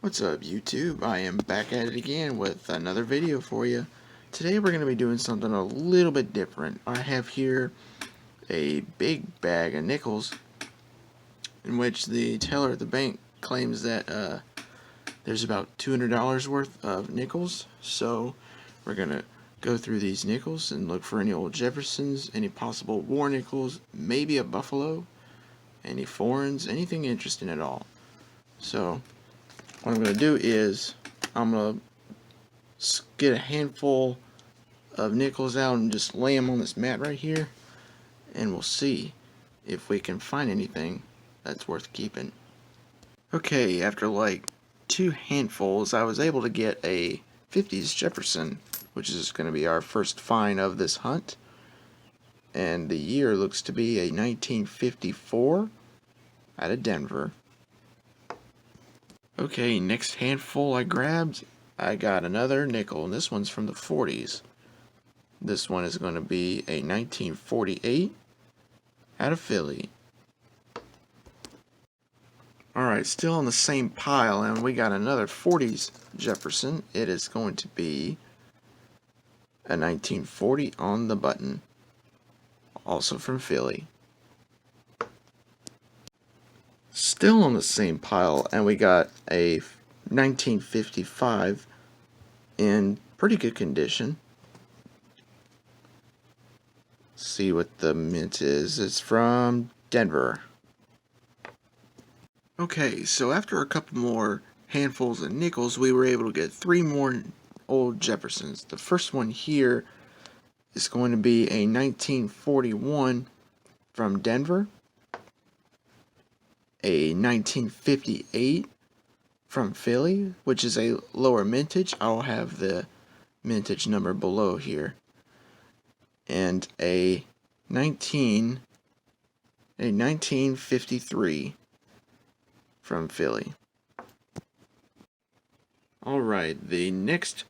What's up, YouTube? I am back at it again with another video for you. Today we're going to be doing something a little bit different. I have here a big bag of nickels in which the teller at the bank claims that there's about $200 worth of nickels. So we're going to go through these nickels and look for any old Jeffersons, any possible war nickels, maybe a buffalo, any foreigns, anything interesting at all. So what I'm going to do is I'm going to get a handful of nickels out and just lay them on this mat right here, and we'll see if we can find anything that's worth keeping. Okay, after like 2 handfuls, I was able to get a 50s Jefferson, which is going to be our first find of this hunt. And the year looks to be a 1954 out of Denver. Okay, next handful I grabbed, I got another nickel, and this one's from the 40s. This one is going to be a 1948 out of Philly. Alright, still on the same pile, and we got another 40s Jefferson. It is going to be a 1940 on the button, also from Philly. Still on the same pile, and we got a 1955 in pretty good condition. See what the mint is. It's from Denver. Okay, so after a couple more handfuls of nickels, we were able to get 3 more old Jeffersons. The first one here is going to be a 1941 from Denver, a 1958 from Philly, which is a lower mintage. I'll have the mintage number below here, and a 1953 from Philly. Alright, the next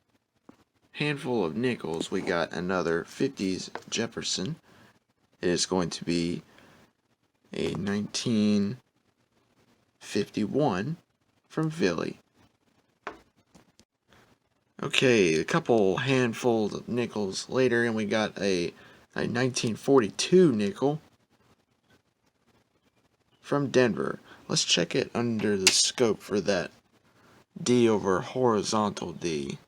handful of nickels, we got another 50s Jefferson. It is going to be a 1951 from Philly. Okay, a couple handfuls of nickels later, and we got a 1942 nickel from Denver. Let's check it under the scope for that D over horizontal D.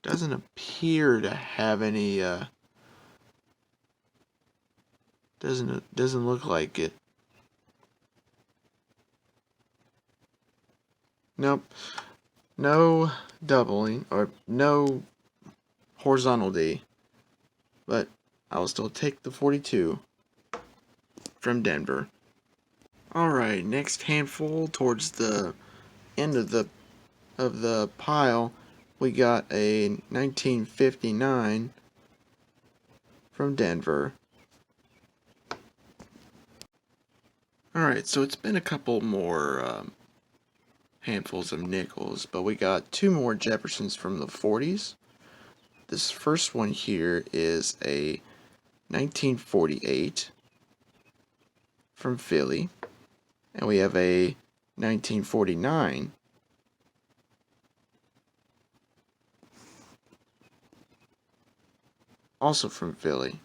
Doesn't appear to have any doesn't look like it. Nope. No doubling, or no horizontal D, but I'll still take the 42 from Denver. Alright, next handful towards the end of the pile, we got a 1959 from Denver. Alright, so it's been a couple more handfuls of nickels, but we got 2 more Jeffersons from the 40s. This first one here is a 1948 from Philly, and we have a 1949 also from Philly.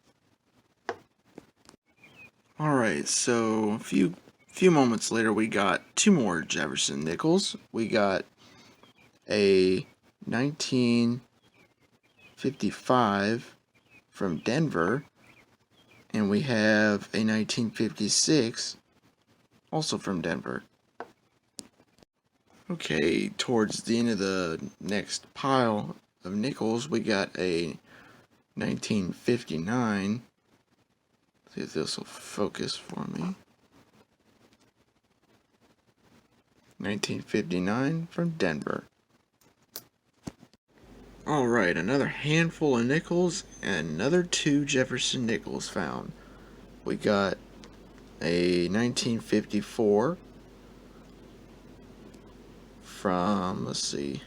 Alright, so a few moments later we got 2 more Jefferson nickels. We got a 1955 from Denver, and we have a 1956 also from Denver. Okay, towards the end of the next pile of nickels, we got a 1959. See if this will focus for me. 1959 from Denver. Alright, another handful of nickels and another 2 Jefferson nickels found. We got a 1954 from, let's see,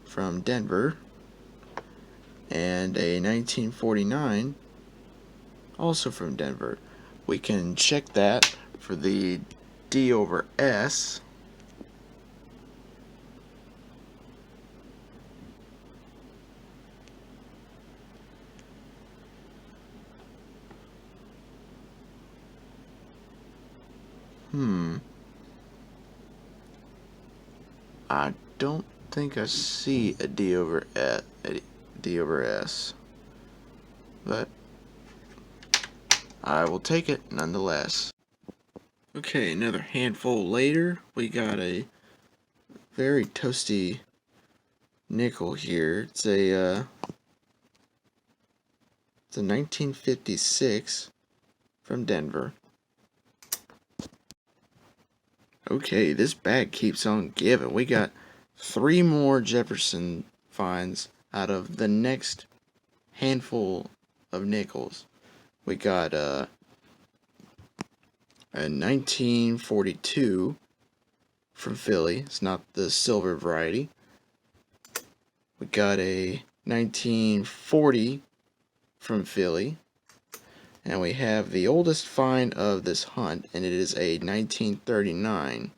from Denver, and a 1949 also from Denver. We can check that for the D over S. I don't think I see a D over S, but I will take it nonetheless. Okay, another handful later, we got a very toasty nickel here. It's a 1956 from Denver. Okay, this bag keeps on giving. We got 3 more Jefferson finds out of the next handful of nickels. We got a 1942 from Philly. It's not the silver variety. We got a 1940 from Philly. And we have the oldest find of this hunt, and it is a 1939.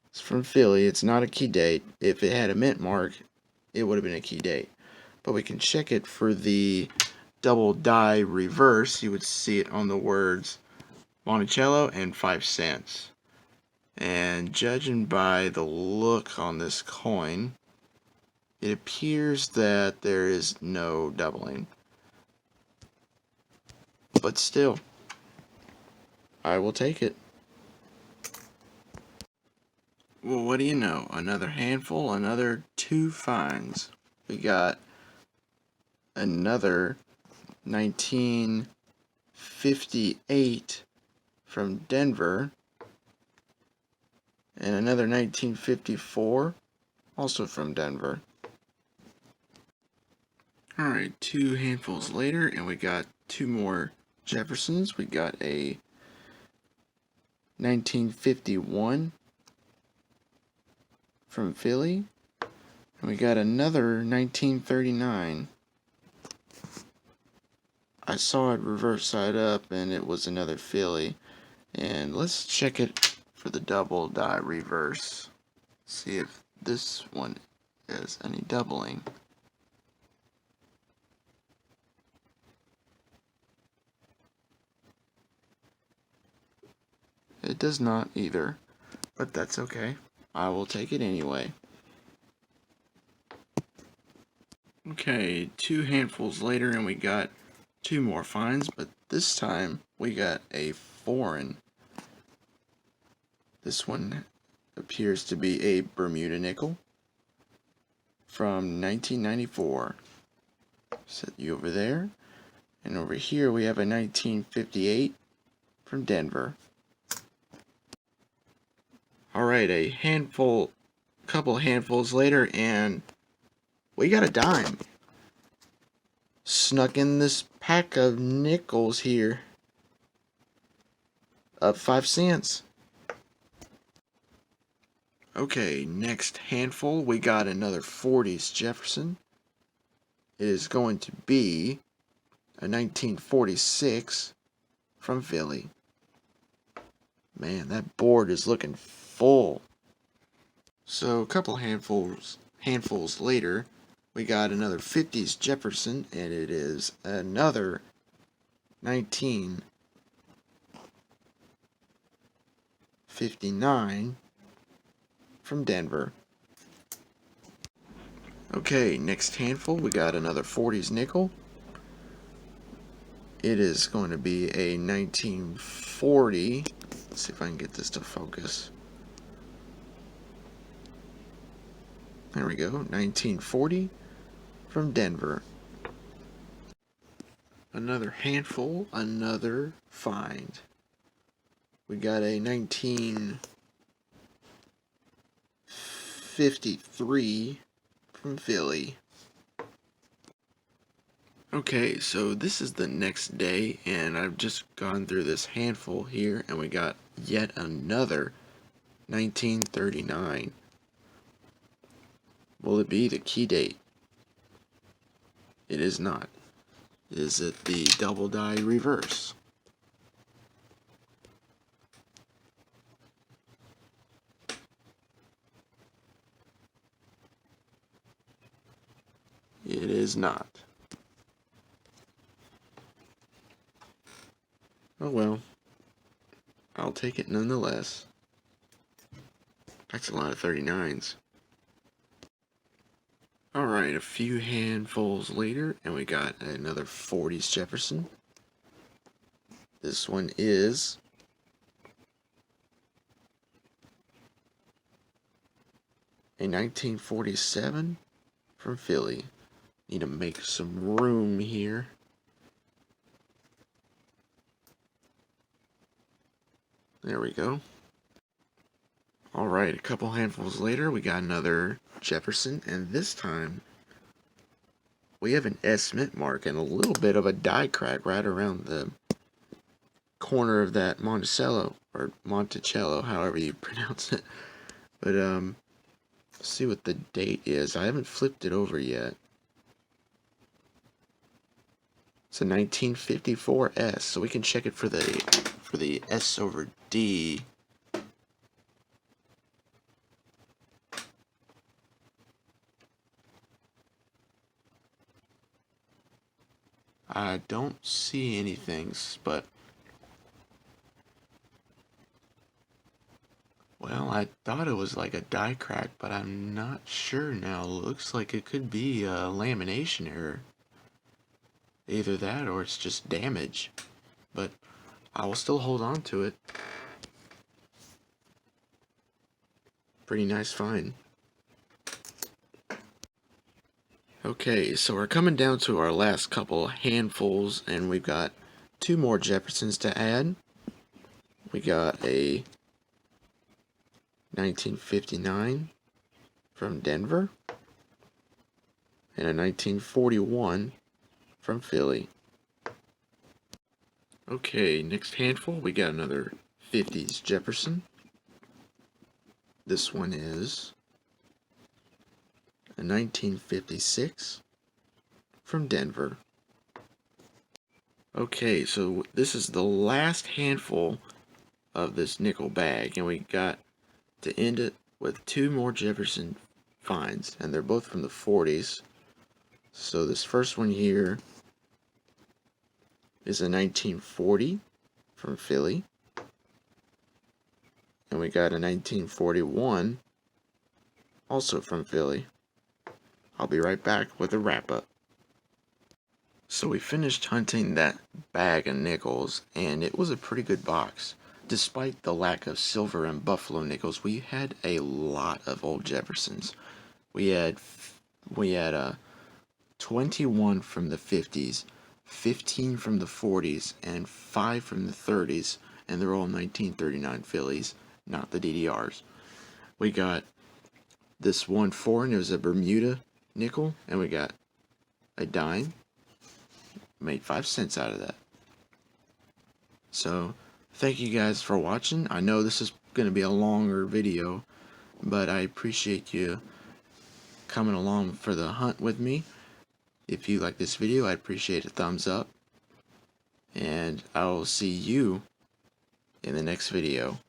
It's from Philly. It's not a key date. If it had a mint mark, it would have been a key date. But we can check it for the double die reverse. You would see it on the words Monticello and 5 cents. And judging by the look on this coin, it appears that there is no doubling. But still, I will take it. Well, what do you know? Another handful, another 2 finds. We got another 1958 from Denver, and another 1954 also from Denver. Alright, 2 handfuls later, and we got 2 more Jeffersons. We got a 1951 from Philly, and we got another 1939. I saw it reverse side up, and it was another Philly. And let's check it for the double die reverse. See if this one has any doubling. It does not either, but that's okay. I will take it anyway. Okay, 2 handfuls later, and we got 2 more finds, but this time we got a foreign. This one appears to be a Bermuda Nickel from 1994. Set you over there. And over here we have a 1958 from Denver. Alright, couple handfuls later, and we got a dime. Snuck in this pack of nickels here. Up 5 cents. Okay, next handful, we got another 40s Jefferson. It is going to be a 1946 from Philly. Man, that board is looking full. So a couple handfuls later, we got another 50s Jefferson, and it is another 1959 from Denver. Okay, next handful, we got another 40s nickel. It is going to be a 1940. Let's see if I can get this to focus. There we go, 1940 from Denver. Another handful, another find. We got a 1953 from Philly. Okay, so this is the next day, and I've just gone through this handful here, and we got yet another 1939. Will it be the key date? It is not. Is it the double die reverse? It is not. Oh well. I'll take it nonetheless. That's a lot of 39s. Alright, a few handfuls later, and we got another 40s Jefferson. This one is a 1947 from Philly. Need to make some room here. There we go. Alright, a couple handfuls later, we got another Jefferson, and this time we have an S mint mark and a little bit of a die crack right around the corner of that Monticello, or Monticello, however you pronounce it. But, let's see what the date is. I haven't flipped it over yet. It's a 1954 S, so we can check it for the S over D. I don't see anything, but well, I thought it was like a die crack, but I'm not sure now. Looks like it could be a lamination error. Either that or it's just damage. But I will still hold on to it. Pretty nice find. Okay, so we're coming down to our last couple handfuls, and we've got two more Jeffersons to add. We got a 1959 from Denver and a 1941 from Philly. Okay, next handful, we got another 50s Jefferson. This one is a 1956 from Denver. Okay, so this is the last handful of this nickel bag, and we got to end it with two more Jefferson finds, and they're both from the 40s. So this first one here is a 1940 from Philly, and we got a 1941 also from Philly. I'll be right back with a wrap-up. So we finished hunting that bag of nickels, and it was a pretty good box. Despite the lack of silver and buffalo nickels, we had a lot of old Jeffersons. We had 21 from the 50s, 15 from the 40s, and 5 from the 30s, and they're all 1939 Phillies, not the DDRs. We got this one foreign, it was a Bermuda Nickel, and we got a dime. Made 5 cents out of that. So, thank you guys for watching. I know this is going to be a longer video, but I appreciate you coming along for the hunt with me. If you like this video, I'd appreciate a thumbs up. And I will see you in the next video.